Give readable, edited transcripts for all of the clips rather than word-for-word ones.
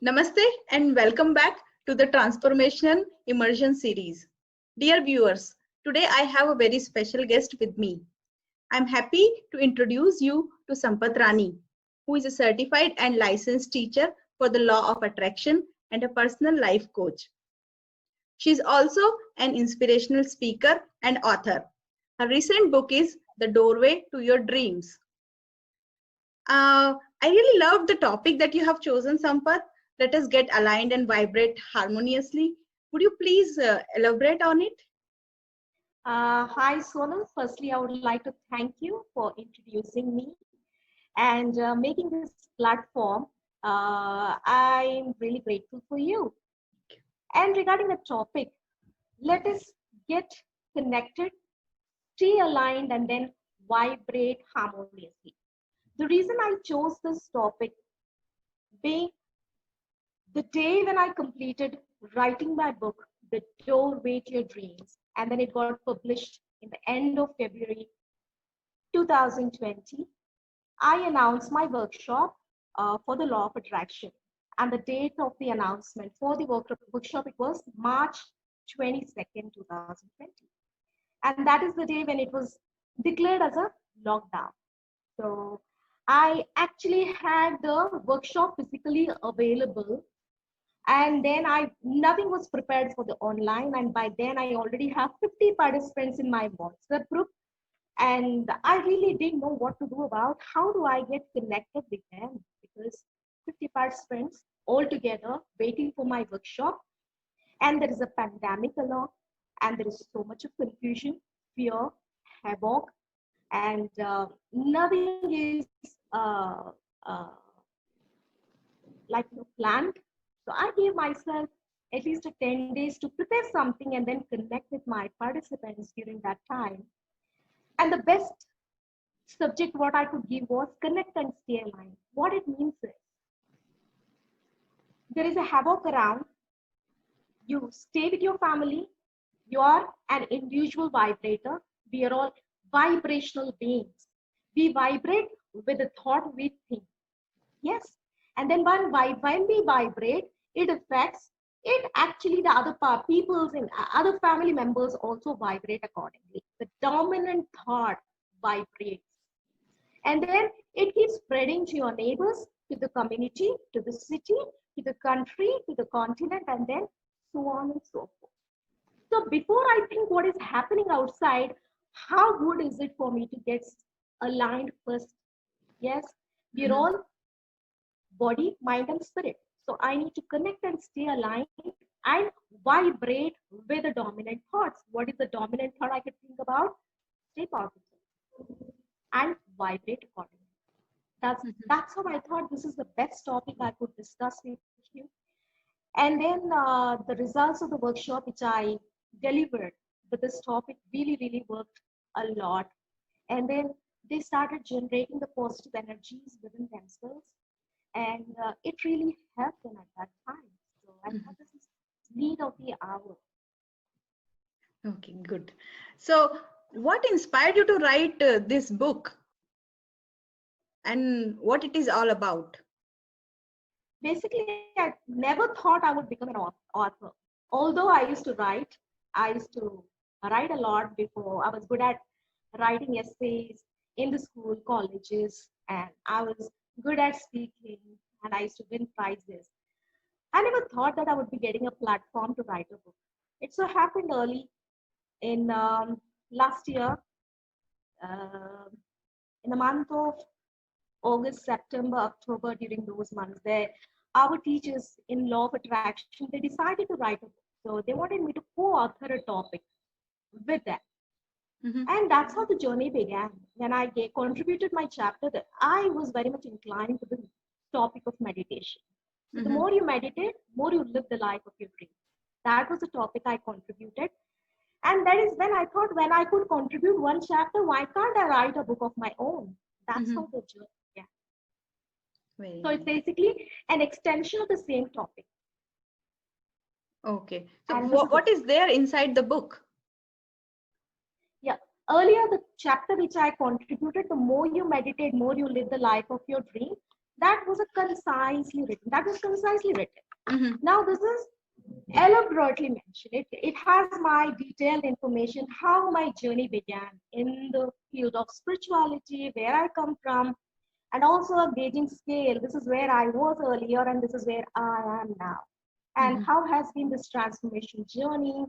Namaste and welcome back to the Transformation Immersion series. Dear viewers, today I have a very special guest with me. I'm happy to introduce you to Sampath Rani, who is a certified and licensed teacher for the law of attraction and a personal life coach. She is also an inspirational speaker and author. Her recent book is The Doorway to Your Dreams. I really love the topic that you have chosen, Sampath. Let us get aligned and vibrate harmoniously. Would you please elaborate on it? Hi, Sonal. Firstly, I would like to thank you for introducing me and making this platform. I'm really grateful for you. And regarding the topic, let us get connected, stay aligned, and then vibrate harmoniously. The reason I chose this topic being the day when I completed writing my book, The Doorway to Your Dreams, and then it got published in the end of February 2020, I announced my workshop for the law of attraction. And the date of the announcement for the workshop, it was March 22nd, 2020. And that is the day when it was declared as a lockdown. So I actually had the workshop physically available, and then nothing was prepared for the online, and by then I already have 50 participants in my WhatsApp group, and I really didn't know what to do about how do I get connected with them, because 50 participants all together waiting for my workshop, and there is a pandemic along, and there is so much of confusion, fear, havoc, and nothing is planned. So I gave myself at least 10 days to prepare something and then connect with my participants during that time. And the best subject what I could give was connect and stay aligned. What it means is there is a havoc around. You stay with your family. You are an individual vibrator. We are all vibrational beings. We vibrate with the thought we think. Yes. And then when we vibrate, it affects it actually the other people's and other family members also vibrate accordingly. The dominant thought vibrates. And then it keeps spreading to your neighbors, to the community, to the city, to the country, to the continent, and then so on and so forth. So before I think what is happening outside, how good is it for me to get aligned first? Yes, we're all body, mind, and spirit. So I need to connect and stay aligned and vibrate with the dominant thoughts. What is the dominant thought I could think about? Stay positive and vibrate accordingly. That's how I thought this is the best topic I could discuss with you. And then the results of the workshop which I delivered with this topic really, really worked a lot. And then they started generating the positive energies within themselves. And it really helped them at that time. So I thought this is need of the hour. Okay, good. So what inspired you to write this book and what it is all about? Basically, I never thought I would become an author. Although I used to write a lot before. I was good at writing essays in the school, colleges, and I was good at speaking, and I used to win prizes. I never thought that I would be getting a platform to write a book. It so happened early in last year, in the month of August, September, October, during those months, our teachers in law of attraction, they decided to write a book. So they wanted me to co-author a topic with them. And that's how the journey began. When I contributed my chapter, that I was very much inclined to the topic of meditation. So the more you meditate, more you live the life of your dreams. That was the topic I contributed. And that is when I thought, when I could contribute one chapter, why can't I write a book of my own? That's how the journey. So it's basically an extension of the same topic. Okay. So what is there inside the book? Yeah. Earlier, the chapter which I contributed, the more you meditate, more you live the life of your dream. That was a concisely written. That was concisely written. Mhm. Now this is elaborately mentioned. It has my detailed information, how my journey began in the field of spirituality, where I come from, and also a gauging scale. This is where I was earlier, and this is where I am now. And Mhm. how has been this transformation journey,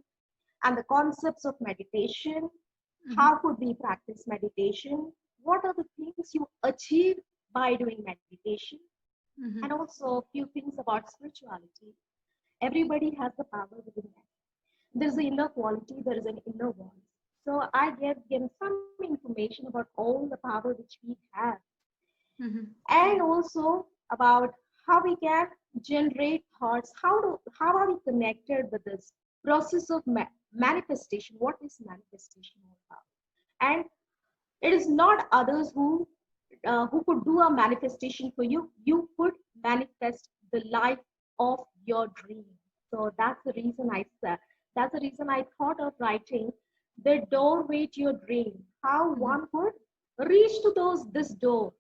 and the concepts of meditation. Mhm. How could we practice meditation? What are the things you achieve by doing meditation? And Mhm. also a few things about spirituality. Everybody has the power within them. There's an inner quality, there is an inner voice. So I gave them some information about all the power which we have, Mhm. and also about how we can generate thoughts. How are we connected with this process of manifestation? What is manifestation all about? And it is not others who could do a manifestation for you. You could manifest the life of your dream. So that's the reason I said. That's the reason I thought of writing the doorway to your dream. How Mhm. one could reach to this door.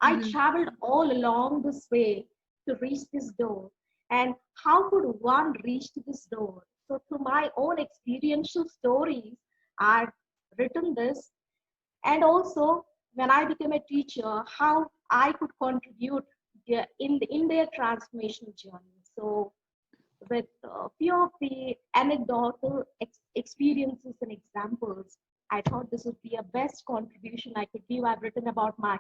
I Mhm. traveled all along this way to reach this door. And how could one reach to this door? So through my own experiential stories, I've written this. And also when I became a teacher, how I could contribute in their transformation journey. So with a few of the anecdotal experiences and examples, I thought this would be a best contribution I could give. I've written about my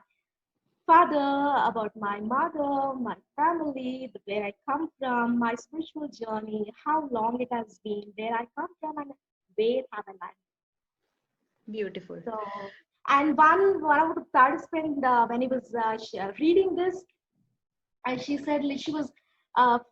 father, about my mother, my family, where I come from, my spiritual journey, how long it has been, where I come from, and where have I landed. Beautiful. So, and one of the participants, when he was reading this, and she said like, she was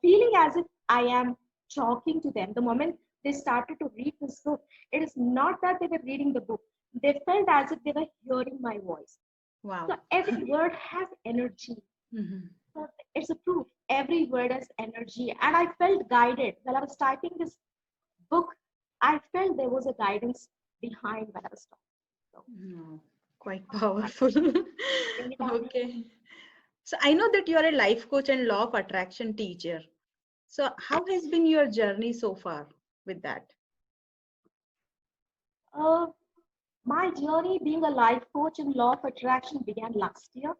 feeling as if I am talking to them. The moment they started to read this book, it is not that they were reading the book; they felt as if they were hearing my voice. Wow. So every word has energy. Mhm. So it's a proof. Every word has energy, and I felt guided while I was typing this book. I felt there was a guidance behind when I was talking. No, quite So I powerful. bring it down. Okay. So I know that you are a life coach and law of attraction teacher. So how has been your journey so far with that? Uh, my journey being a life coach in law of attraction began last year,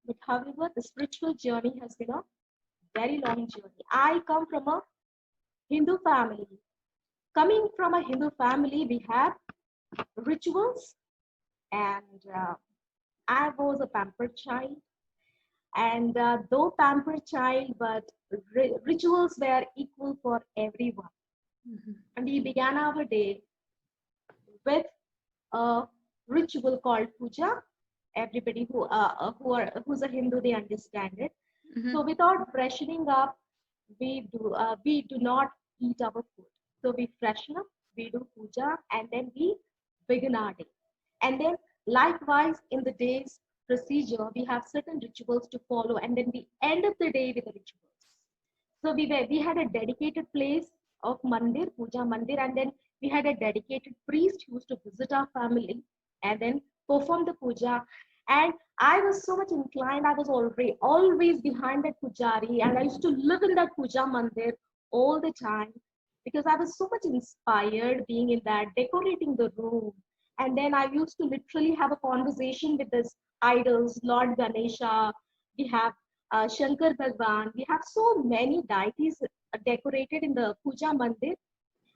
but however, the spiritual journey has been a very long journey. I come from a Hindu family. Coming from a Hindu family, we have rituals, and I was a pampered child. And though pampered child, but rituals were equal for everyone. Mhm. And we began our day with a ritual called puja. Everybody who's a Hindu, they understand it. So Mhm. without freshening up, we do not eat our food. So we freshen up, we do puja, and then we begin our day. And then likewise in the day's procedure, we have certain rituals to follow, and then we end up the day with the rituals. So we had a dedicated place of mandir, puja mandir, and then we had a dedicated priest who used to visit our family and then perform the puja. And I was so much inclined. I was always behind that pujari, and I used to live in that puja mandir all the time because I was so much inspired being in that, decorating the room. And then I used to literally have a conversation with this idols, Lord Ganesha. We have Shankar Bhagwan. We have so many deities decorated in the puja mandir,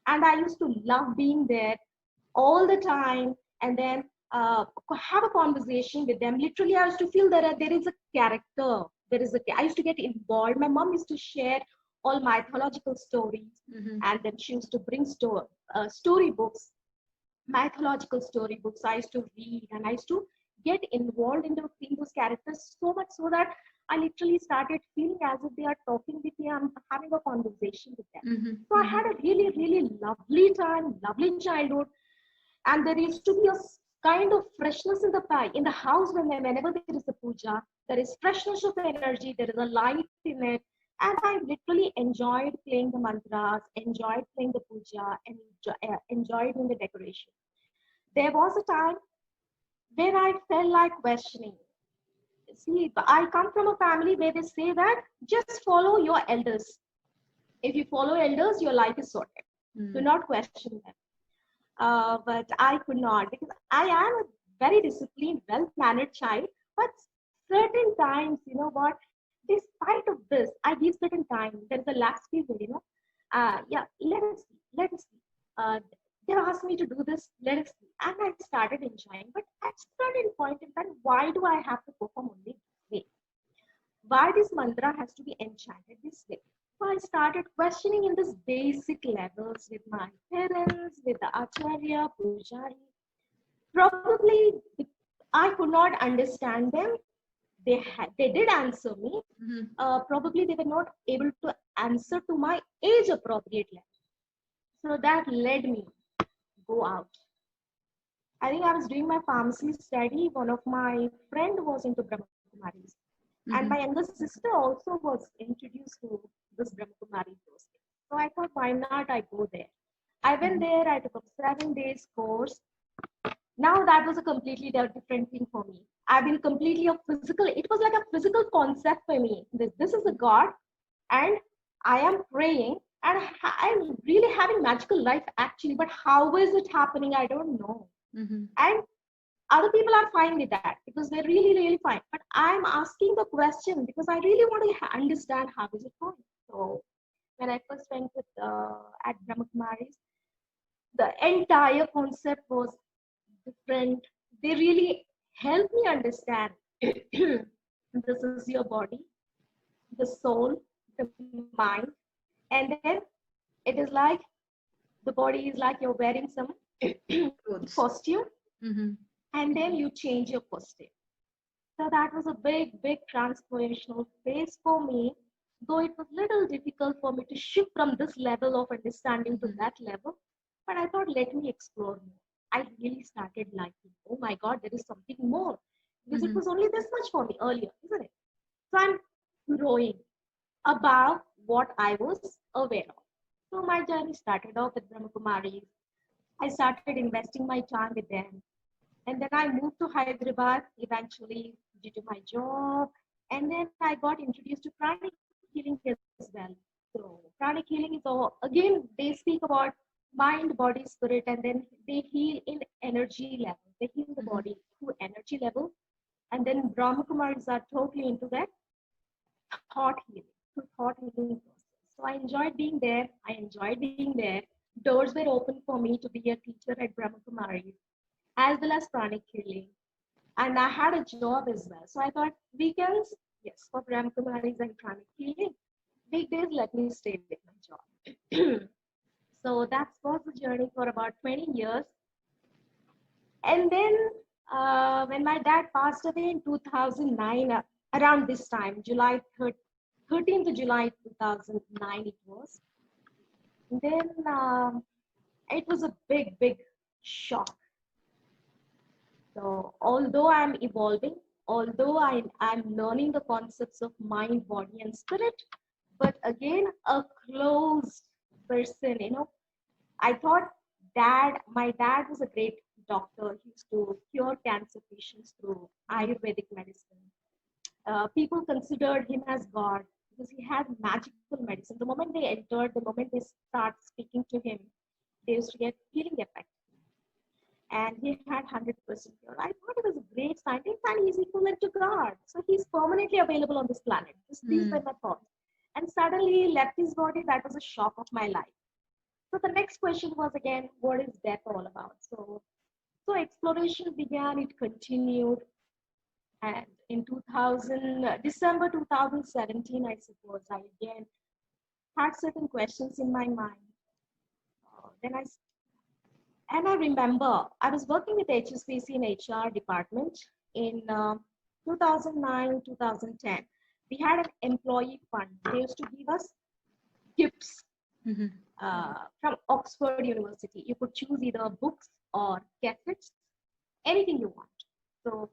and I used to love being there all the time, and then have a conversation with them. Literally, I used to feel that there is a character. I used to get involved. My mom used to share all mythological stories, Mhm. and then she used to bring storybooks, mythological storybooks. I used to read, and I used to get involved in those characters so much so that I literally started feeling as if they are talking with me. I'm having a conversation with them. Mhm. So I had Mhm. a really, really lovely time, lovely childhood, and there used to be a kind of freshness in the house whenever there is a puja. There is freshness of energy. There is a light in it, and I literally enjoyed playing the mantras, enjoyed playing the puja, and enjoyed doing the decoration. There was a time when I felt like questioning. see, I come from a family where they say that just follow your elders. If you follow elders, your life is sorted. Do not question them. But I could not, because I am a very disciplined, well-mannered child. But certain times, you know what? Despite of this, I give certain time. There is a lax period, you know. Yeah, let us see. They asked me to do this. Let us see, and I started enjoying. But at certain point in time, why do I have to perform only this way? Why this mantra has to be enchanted this way? So I started questioning in this basic levels with my parents, with the acharya, pujari. Probably I could not understand them. They did answer me. Probably they were not able to answer to my age appropriate level. So that led me go out. I think I was doing my pharmacy study. One of my friend was into Brahma Kumaris. And my younger sister also was introduced to this Brahma Kumari course. So I thought, why not I go there? I went there, I took a 7 days course. Now that was a completely different thing for me. I've been completely a physical, it was like a physical concept for me. This is a God and I am praying and I'm really having magical life actually, but how is it happening? I don't know. And other people are fine with that because they're really fine, but I'm asking the question because I really want to understand how is it going. So when I first went with at Brahma Kumaris, the entire concept was different. They really helped me understand this is your body, the soul, the mind, and then it is like the body is like you're wearing some costume, and then you change your costume. So that was a big transformational phase for me, though it was little difficult for me to shift from this level of understanding to that level. But I thought, let me explore more. I really started liking, oh my God, there is something more. Because it was only this much for me earlier, isn't it? So I'm growing above what I was aware of. So my journey started off with Brahma Kumaris. I started investing my time with them. And then I moved to Hyderabad eventually due to my job. And then I got introduced to pranic healing as well. So pranic healing is all, again, they speak about mind, body, spirit, and then they heal in energy level. They heal the body through energy level. And then Brahma Kumaris are totally into that thought healing, through thought healing process. So I enjoyed being there. I enjoyed being there. Doors were open for me to be a teacher at Brahma Kumaris as well as pranic healing. And I had a job as well. So I thought weekends, yes, for Brahma Kumaris and pranic healing. Weekdays, let me stay with my job. So that was the journey for about 20 years. And then when my dad passed away in 2009, around this time, July 13th of July 2009 it was. And then it was a big shock. So although I'm evolving, although I'm learning the concepts of mind, body, and spirit, but again, a closed person, you know, I thought my dad was a great doctor. He used to cure cancer patients through Ayurvedic medicine. People considered him as God because he had magical medicine. The moment they entered, the moment they start speaking to him, they used to get healing effect. And he had 100% cure. I thought he was a great scientist and he's equivalent to God. So he's permanently available on this planet. These were my thoughts. And suddenly he left his body. That was a shock of my life. So the next question was again, what is death all about? So exploration began, it continued. And in December 2017, I suppose, I again had certain questions in my mind. And I remember I was working with HSBC in HR department in 2009, 2010. We had an employee fund. They used to give us gifts from Oxford University. You could choose either books or cassettes, anything you want. So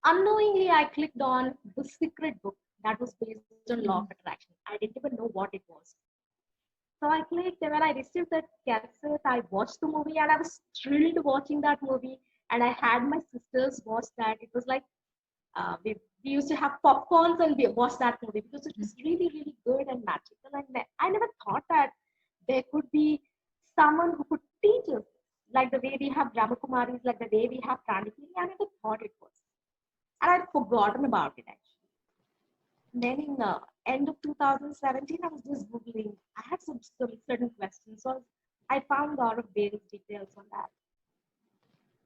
unknowingly, I clicked on The Secret Book that was based on law of attraction. I didn't even know what it was. So I clicked, and when I received that cassette, I watched the movie and I was thrilled watching that movie. And I had my sisters watch that. It was like We used to have popcorns and we watched that movie because it was really, really good and magical. And I never thought that there could be someone who could teach us, like the way we have Brahmakumaris, like the way we have Pranikiri. I never thought it was. And I'd forgotten about it actually. Then in the end of 2017, I was just Googling. I had some certain questions. So I found a lot of various details on that.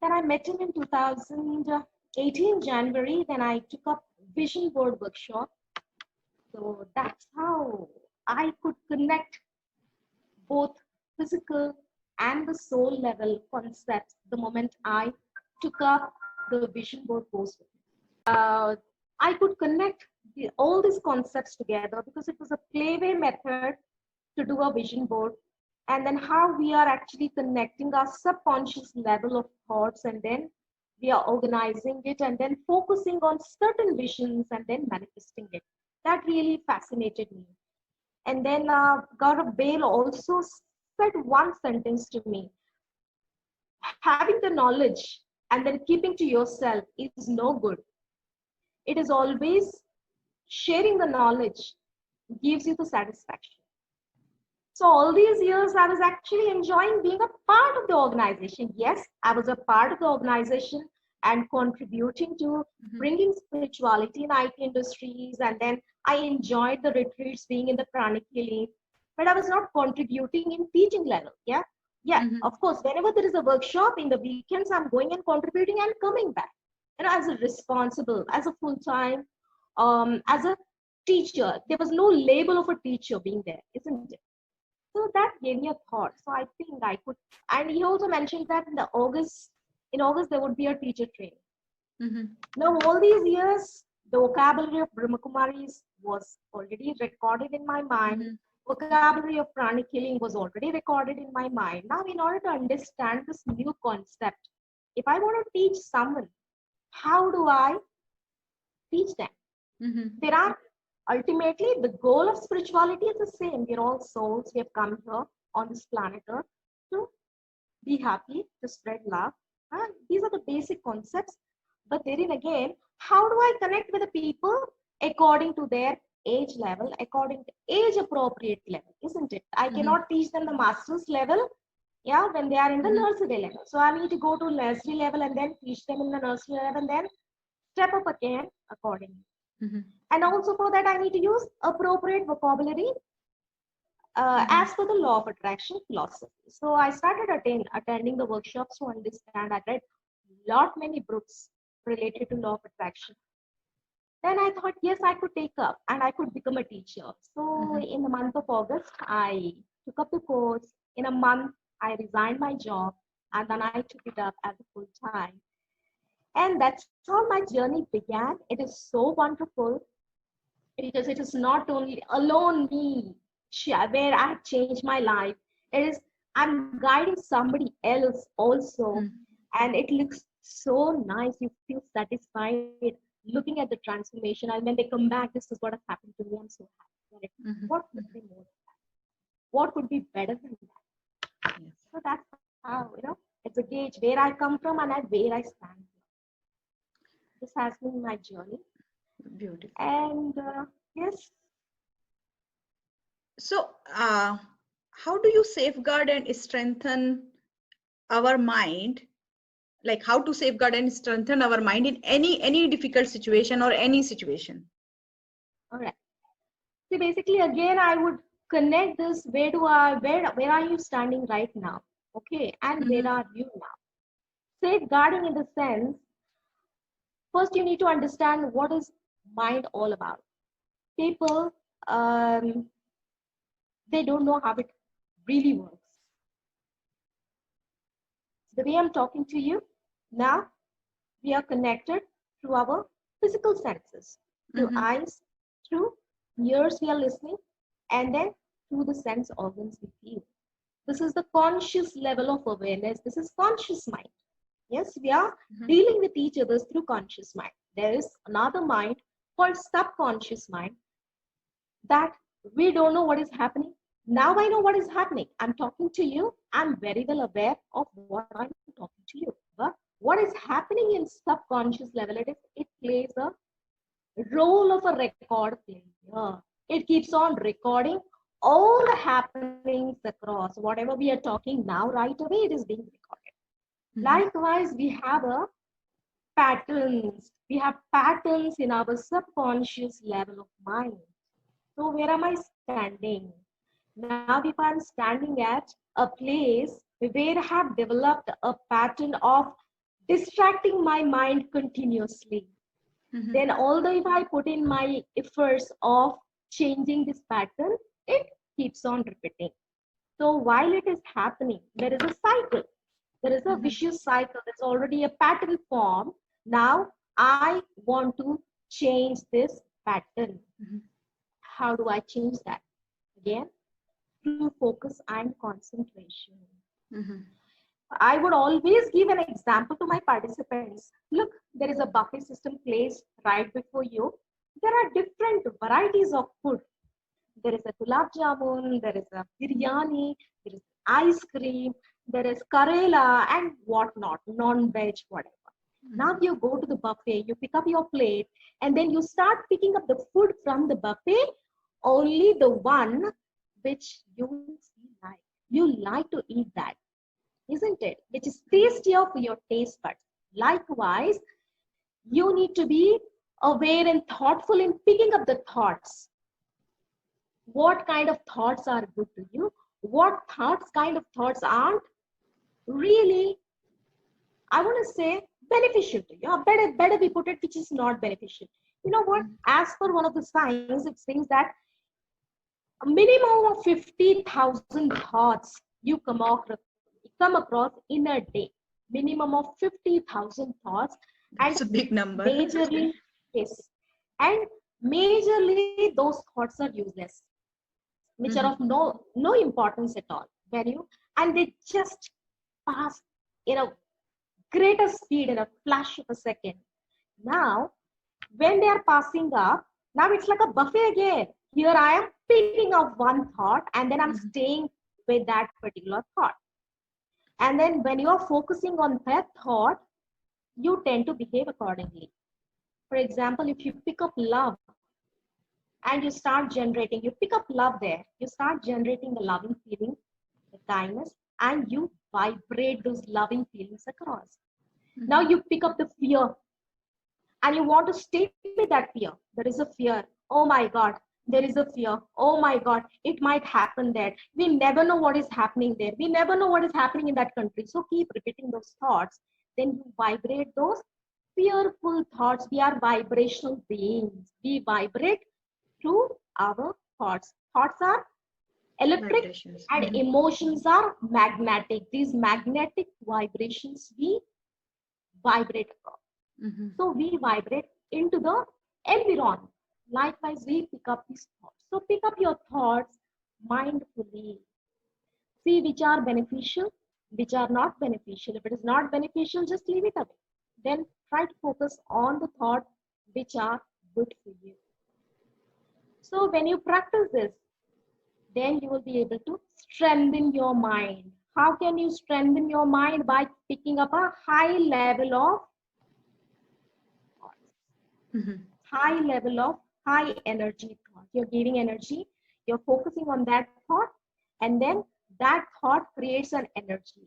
Then I met him in 2018 January. Then I took up vision board workshop. So that's how I could connect both physical and the soul level concepts the moment I took up the vision board course. I could connect all these concepts together because it was a playway method to do a vision board, and then how we are actually connecting our subconscious level of thoughts, and then we are organizing it and then focusing on certain visions and then manifesting it. That really fascinated me. And then Gaurav Bale also said one sentence to me: having the knowledge and then keeping to yourself is no good. It is always sharing the knowledge gives you the satisfaction. So all these years, I was actually enjoying being a part of the organization. Yes, I was a part of the organization and contributing to bringing spirituality in IT industries. And then I enjoyed the retreats being in the pranic healing, but I was not contributing in teaching level. Yeah. Of course, whenever there is a workshop in the weekends, I'm going and contributing and coming back. As a responsible, as a full-time, as a teacher, there was no label of a teacher being there, isn't it? So that gave me a thought. So I think I could, and he also mentioned that in August there would be a teacher training. Now all these years, the vocabulary of Brahmakumaris was already recorded in my mind. Vocabulary of pranic healing was already recorded in my mind. Now, in order to understand this new concept, if I want to teach someone, how do I teach them? There are ultimately the goal of spirituality is the same. We're all souls. We have come here on this planet Earth to be happy, to spread love. These are the basic concepts. But therein again, how do I connect with the people according to their age level, according to age appropriate level, isn't it? I cannot teach them the master's level, when they are in the nursery level. So I need to go to nursery level and then teach them in the nursery level and then step up again accordingly. And also for that, I need to use appropriate vocabulary as per the law of attraction philosophy. So I started attending the workshops to understand. I read many books related to law of attraction. Then I thought, yes, I could take up and I could become a teacher. So in the month of August, I took up the course. In a month, I resigned my job and then I took it up as a full time. And that's how my journey began. It is so wonderful because it is not only alone me where I have changed my life. It is I'm guiding somebody else also, and it looks so nice. You feel satisfied looking at the transformation, and when they come back, this is what has happened to me. I'm so happy. What could be more than that? What could be better than that? Yes. So that's how it's a gauge where I come from and where I stand. This has been my journey. Beautiful. And yes. So, how do you safeguard and strengthen our mind? Like how to safeguard and strengthen our mind in any difficult situation or any situation? All right. See, basically, again, I would connect this. Where are you standing right now? Okay, and where are you now? Safeguarding in the sense, first you need to understand what is mind all about. People, they don't know how it really works. The way I'm talking to you now, we are connected through our physical senses, through eyes, through ears we are listening, and then through the sense organs we feel. This is the conscious level of awareness. This is conscious mind. Yes, we are dealing with each other through conscious mind. There is another mind called subconscious mind that we don't know what is happening. Now I know what is happening. I'm talking to you. I'm very well aware of what I'm talking to you. But what is happening in subconscious level, it plays a role of a record player. It keeps on recording all the happenings across. Whatever we are talking now, right away, it is being recorded. Likewise, we have a patterns. We have patterns in our subconscious level of mind. So where am I standing? Now, if I'm standing at a place where I have developed a pattern of distracting my mind continuously, then although if I put in my efforts of changing this pattern, it keeps on repeating. So while it is happening, there is a cycle. There is a vicious cycle. There's already a pattern formed. Now I want to change this pattern. How do I change that? Again, through focus and concentration. I would always give an example to my participants. Look, there is a buffet system placed right before you. There are different varieties of food. There is a gulab jamun, there is a biryani, there is ice cream, there is karela and whatnot, non-veg, whatever. Now you go to the buffet, you pick up your plate, and then you start picking up the food from the buffet, only the one which you like. You like to eat that, isn't it? Which is tastier for your taste buds. Likewise, you need to be aware and thoughtful in picking up the thoughts. What kind of thoughts are good to you? What kind of thoughts aren't really, I want to say, beneficial to you? Better we put it, which is not beneficial. You know what? As per one of the science, it says that a minimum of 50,000 thoughts you come across in a day. Minimum of 50,000 thoughts. That's a big number. Majorly, yes. And majorly, those thoughts are useless, which are of no importance at all. And they just pass in a greater speed in a flash of a second. Now, when they are passing up, now it's like a buffet again. Here I am picking up one thought and then I'm staying with that particular thought. And then when you are focusing on that thought, you tend to behave accordingly. For example, if you pick up love and you start generating, you pick up love there, you start generating a loving feeling, the kindness, and you vibrate those loving feelings across. Now you pick up the fear and you want to stay with that fear. There is a fear. Oh my God, there is a fear. Oh my God, it might happen there. We never know what is happening there. We never know what is happening in that country. So keep repeating those thoughts. Then you vibrate those fearful thoughts. We are vibrational beings. We vibrate through our thoughts. Thoughts are electric and emotions are magnetic. These magnetic vibrations we vibrate across. So we vibrate into the environment. Likewise, we pick up these thoughts. So pick up your thoughts mindfully. See which are beneficial, which are not beneficial. If it is not beneficial, just leave it away. Then try to focus on the thoughts which are good for you. So when you practice this, then you will be able to strengthen your mind. How can you strengthen your mind? By picking up a high level of thoughts. High level of high energy thought. You're giving energy, you're focusing on that thought, and then that thought creates an energy.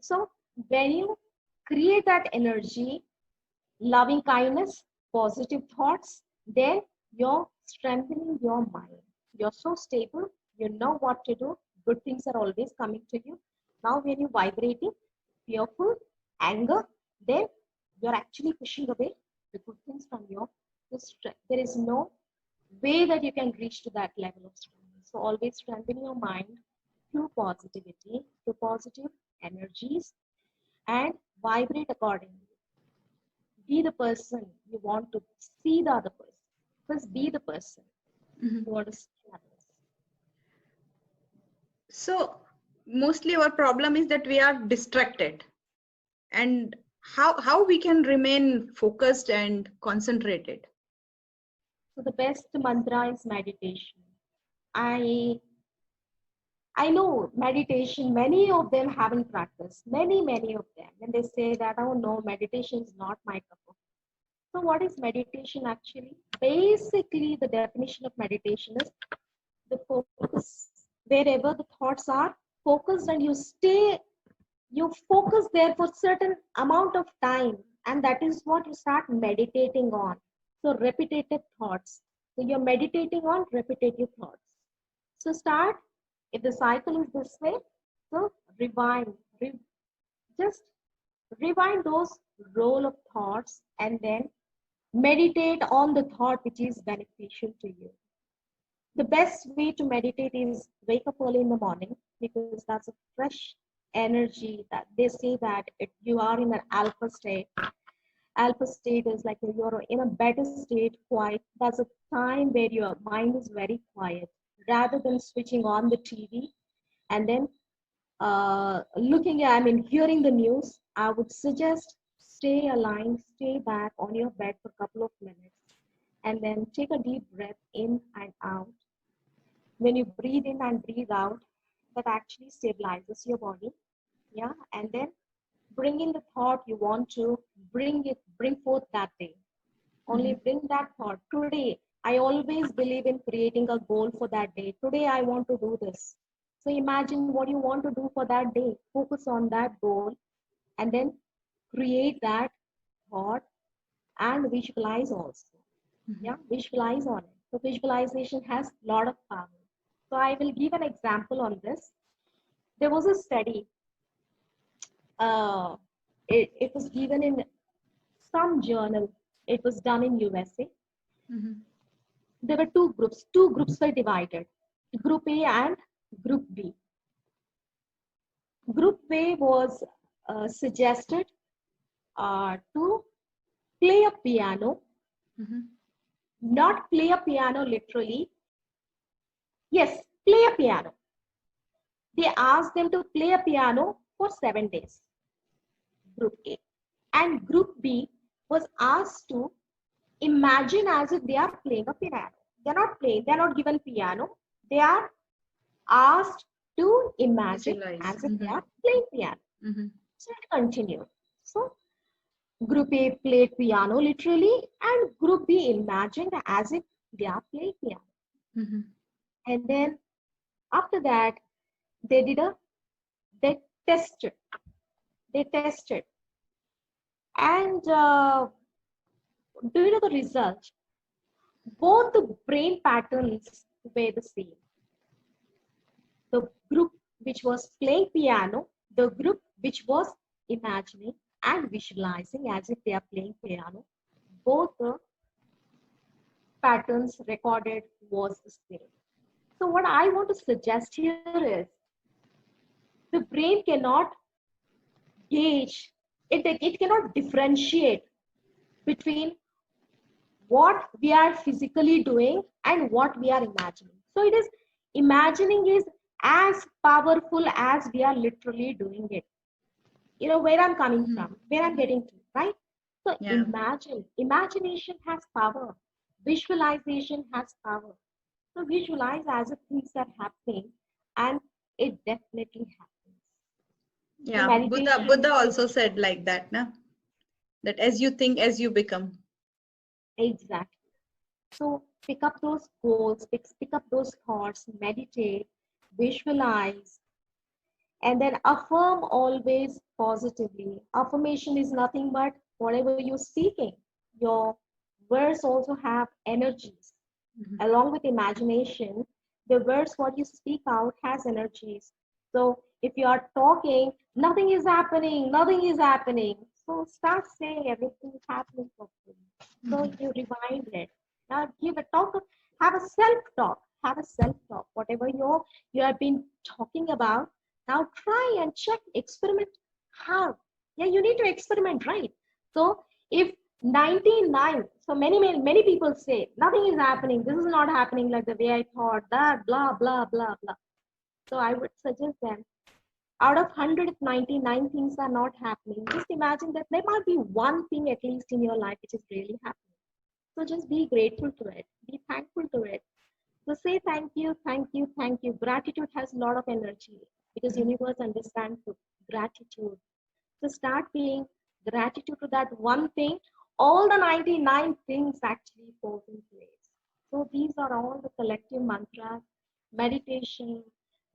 So when you create that energy, loving kindness, positive thoughts, then you're strengthening your mind. You're so stable, you know what to do, good things are always coming to you. Now when you're vibrating, fearful, anger, then you're actually pushing away the good things from your strength. There is no way that you can reach to that level of strength. So always strengthen your mind through positivity, through positive energies, and vibrate accordingly. Be the person you want to see the other person. First, be the person you want to see others. So mostly our problem is that we are distracted. And how we can remain focused and concentrated? So the best mantra is meditation. I I know meditation, many of them haven't practiced, many of them. And they say that, oh no, meditation is not my cup of tea. So what is meditation actually? Basically, the definition of meditation is the focus. Wherever the thoughts are focused and you focus there for certain amount of time. And that is what you start meditating on. So repetitive thoughts. So you're meditating on repetitive thoughts. So start, if the cycle is this way, so rewind, just rewind those roll of thoughts and then meditate on the thought which is beneficial to you. The best way to meditate is wake up early in the morning because that's a fresh energy that they say that you are in an alpha state. Alpha state is like you're in a better state, quiet. That's a time where your mind is very quiet rather than switching on the TV and then hearing the news. I would suggest stay aligned, stay back on your bed for a couple of minutes and then take a deep breath in and out. When you breathe in and breathe out, that actually stabilizes your body. Yeah. And then bring in the thought you want to bring forth that day. Only bring that thought. Today, I always believe in creating a goal for that day. Today, I want to do this. So imagine what you want to do for that day. Focus on that goal and then create that thought and visualize also. Yeah, visualize on it. So visualization has a lot of power. So I will give an example on this. There was a study. It was given in some journal. It was done in USA. There were two groups. Two groups were divided. Group A and Group B. Group A was suggested to play a piano. Not play a piano literally. Yes, play a piano. They asked them to play a piano for 7 days. Group A. And Group B was asked to imagine as if they are playing a piano. They're not playing, they're not given piano. They are asked to imagine as if they are playing piano. So it continued. So Group A played piano literally and Group B imagined as if they are playing piano. And then after that, they tested. And do you know the result? Both the brain patterns were the same. The group which was playing piano, the group which was imagining and visualizing as if they are playing piano, both the patterns recorded was the same. So what I want to suggest here is the brain cannot gauge, it cannot differentiate between what we are physically doing and what we are imagining. So it is imagining is as powerful as we are literally doing it. You know where I'm coming from, where I'm getting to, right? So imagination has power. Visualization has power. So visualize as if things are happening and it definitely happens. Yeah, Buddha also said like that, na? That as you think, as you become. Exactly. So pick up those goals, pick up those thoughts, meditate, visualize, and then affirm always positively. Affirmation is nothing but whatever you're speaking. Your words also have energies. Along with imagination, the words what you speak out has energies. So if you are talking, nothing is happening, nothing is happening. So start saying everything is happening properly. So you rewind it. Now give a talk, have a self-talk, Whatever you have been talking about, now try and check, experiment. How? Yeah, you need to experiment, right? So if 99, so many people say nothing is happening, this is not happening like the way I thought, that blah blah blah blah. So I would suggest them, out of 199 things are not happening, just imagine that there might be one thing at least in your life which is really happening. So just be grateful to it, be thankful to it. So say thank you, thank you, thank you. Gratitude has a lot of energy because Mhm. universe understands gratitude. So start being gratitude to that one thing. All the 99 things actually fall in place. So these are all the collective mantras, meditation,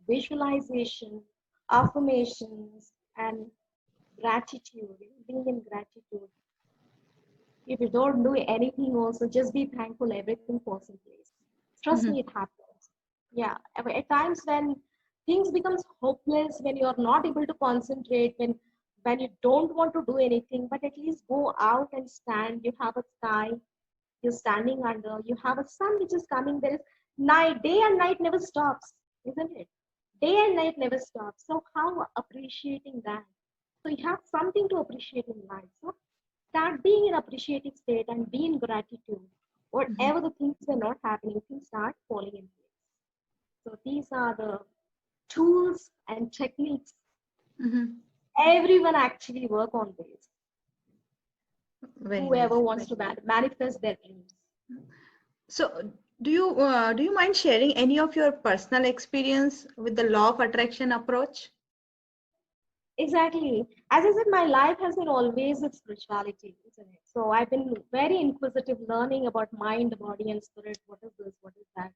visualization, affirmations, and gratitude, being in gratitude. If you don't do anything also, just be thankful, everything falls in place. Trust me, Mhm. it happens. Yeah, at times when things becomes hopeless, when you are not able to concentrate, when you don't want to do anything, but at least go out and stand. You have a sky, you're standing under, you have a sun which is coming. There is night, day and night never stops, isn't it? Day and night never stops. So how appreciating that? So you have something to appreciate in life. So start being in appreciative state and be in gratitude. Mhm. Whatever the things are not happening, things start falling in place. So these are the tools and techniques. Mhm. Everyone actually work on this. Very Whoever nice. wants to manifest their dreams. So, do you mind sharing any of your personal experience with the law of attraction approach? Exactly. As I said, my life has been always with spirituality, isn't it? So I've been very inquisitive, learning about mind, body, and spirit. What is this? What is that?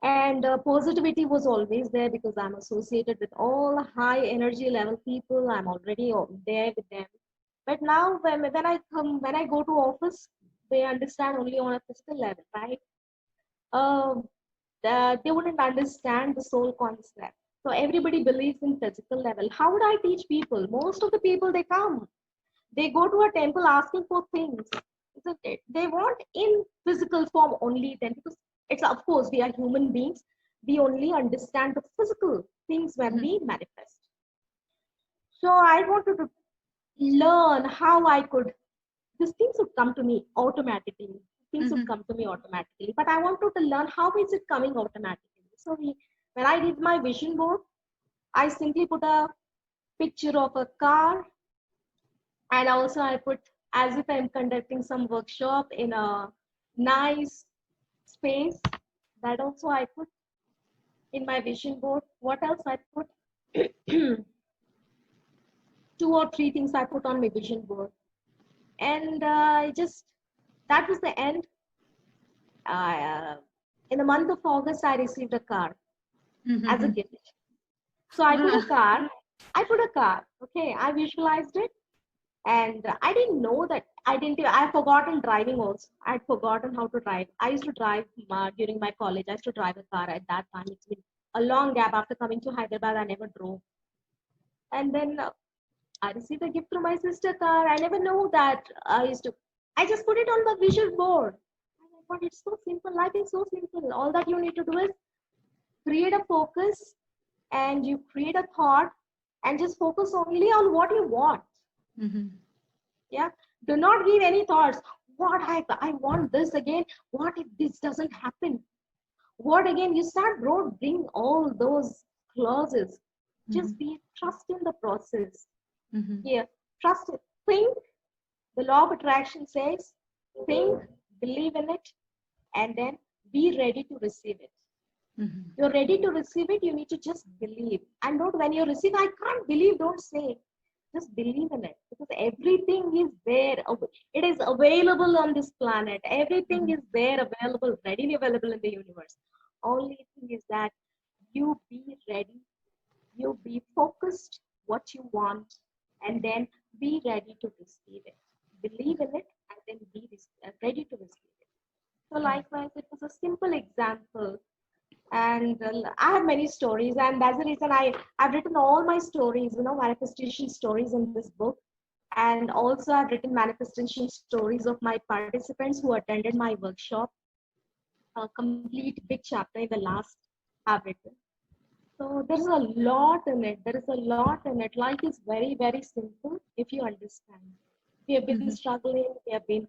And positivity was always there because I'm associated with all high energy level people. I'm already there with them. But now when I go to office, they understand only on a physical level, right? Um, they wouldn't understand the soul concept. So everybody believes in physical level. How would I teach people? Most of the people they come, they go to a temple asking for things, isn't it? They want in physical form only then because it's of course we are human beings. We only understand the physical things when Mhm. we manifest. So I wanted to learn how I could these things would come to me automatically. Things would Mhm. come to me automatically. But I wanted to learn how is it coming automatically. So when I did my vision board, I simply put a picture of a car, and also I put as if I'm conducting some workshop in a nice space. That also I put in my vision board. What else I put? Two or three things I put on my vision board, and I just that was the end. I, in the month of August, I received a car as a Mhm. gift. So I put a Ah. car. I put a car. Okay, I visualized it, and I didn't know that. I didn't. I forgotten driving also. I'd forgotten how to drive. I used to drive during my college. I used to drive a car at that time. It's been a long gap after coming to Hyderabad. I never drove, and then I received a gift through my sister car. I never know that I used to. I just put it on the vision board. But it's so simple. Life is so simple. All that you need to do is create a focus and you create a thought and just focus only on what you want. Mhm. Yeah. Do not give any thoughts. I want this again. What if this doesn't happen? What again? You start bring all those clauses. Just Mhm. be trust in the process. Mhm. Here, trust it. Think. The law of attraction says, think, believe in it, and then be ready to receive it. Mhm. You're ready to receive it, you need to just believe. And don't when you receive, I can't believe, don't say. Just believe in it because everything is there. It is available on this planet. Everything Mhm. is there, available, readily available in the universe. Only thing is that you be ready, you be focused what you want, and then be ready to receive it. Believe in it and then be ready to receive it. So likewise, it was a simple example, and I have many stories, and that's the reason I've written all my stories, manifestation stories in this book. And also I've written manifestation stories of my participants who attended my workshop, a complete big chapter in the last I've written. So there's a lot in it. There is a lot in it. Life is very, very simple if you understand. We have been Mhm. struggling. We have been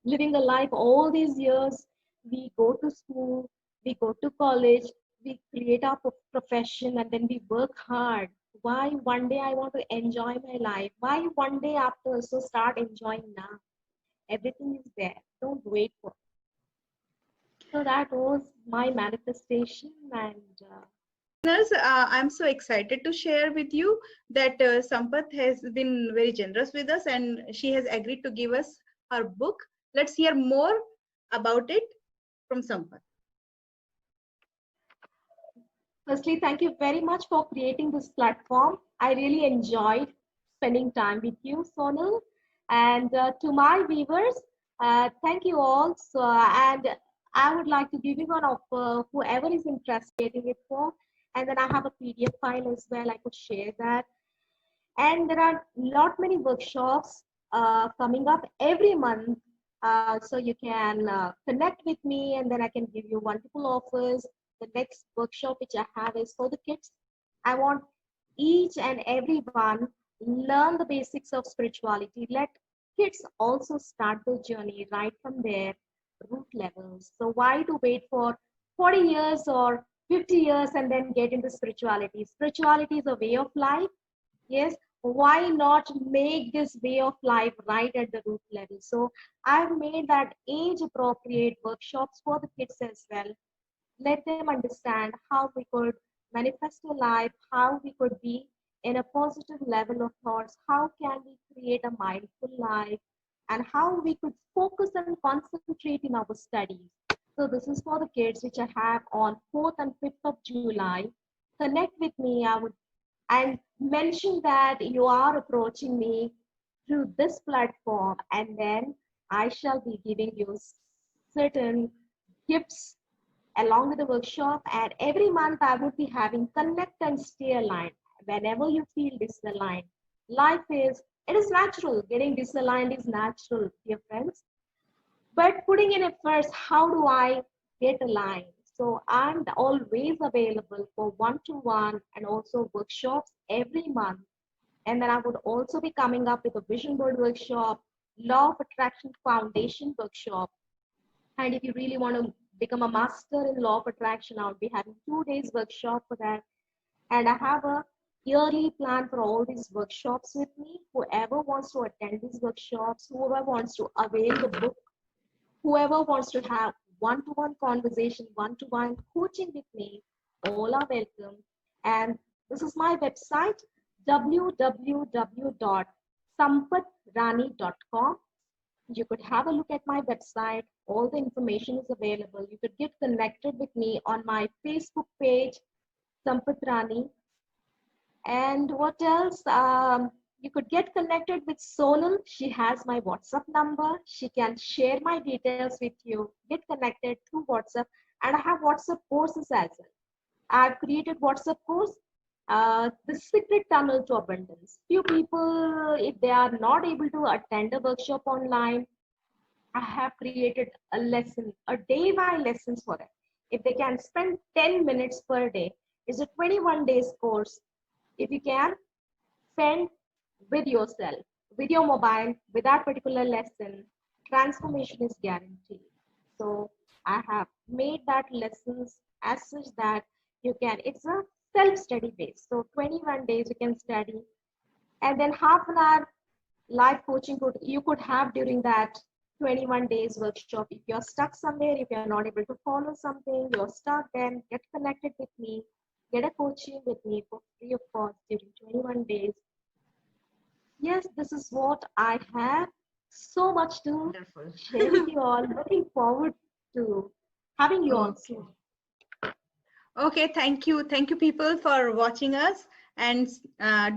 living a life all these years. We go to school, we go to college, we create our profession, and then we work hard. Why one day I want to enjoy my life? Why one day after? So start enjoying now. Everything is there. Don't wait for. So that was my manifestation, and Listeners, I'm so excited to share with you that Sampath has been very generous with us and she has agreed to give us her book. Let's hear more about it from Sampath. firstly, thank you very much for creating this platform. I really enjoyed spending time with you, Sonal. And to my viewers, thank you all. So, and I would like to give you one of whoever is interested in it for. And then I have a PDF file as well. I could share that. And there are lot many workshops coming up every month. So you can connect with me, and then I can give you wonderful offers. The next workshop which I have is for the kids. I want each and every one learn the basics of spirituality. Let kids also start the journey right from their root levels. So why to wait for 40 years or 50 years and then get into spirituality? Spirituality is a way of life. Yes, why not make this way of life right at the root level? So I've made that age appropriate workshops for the kids as well. Let them understand how we could manifest a life, how we could be in a positive level of thoughts, how can we create a mindful life, and how we could focus and concentrate in our studies. So this is for the kids which I have on 4th and 5th of July. Connect with me. I would and mention that you are approaching me through this platform, and then I shall be giving you certain gifts along with the workshop. And every month I would be having connect and stay aligned. Whenever you feel disaligned, life is it is natural. Getting disaligned is natural, dear friends. But putting in efforts, how do I get aligned? So I'm always available for one-to-one and also workshops every month. And then I would also be coming up with a vision board workshop, law of attraction foundation workshop. And if you really want to become a master in law of attraction, I would be having 2 days workshop for that. And I have a yearly plan for all these workshops with me. Whoever wants to attend these workshops, whoever wants to avail the book, whoever wants to have one-to-one conversation, one-to-one coaching with me, all are welcome. And this is my website, www.sampathrani.com. You could have a look at my website. All the information is available. You could get connected with me on my Facebook page, Sampath Rani. And what else? You could get connected with Sonal. She has my WhatsApp number. She can share my details with you. Get connected through WhatsApp. And I have WhatsApp courses as well. I've created WhatsApp course, The Secret Tunnel to Abundance. Few people, if they are not able to attend a workshop online, I have created a lesson, a day by lessons for them. If they can spend 10 minutes per day, it's a 21 days course. If you can spend with yourself, with your mobile, with that particular lesson, transformation is guaranteed. So I have made that lessons as such that you can, it's a self-study base. So 21 days you can study, and then half an hour live coaching you could have during that 21 days workshop. If you're stuck somewhere, if you're not able to follow something, you're stuck, then get connected with me, get a coaching with me for free of cost during 21 days. Yes, this is what I have. So much to Wonderful. share with you all. Looking forward to having you all Okay. soon. Okay, thank you. Thank you, people, for watching us. And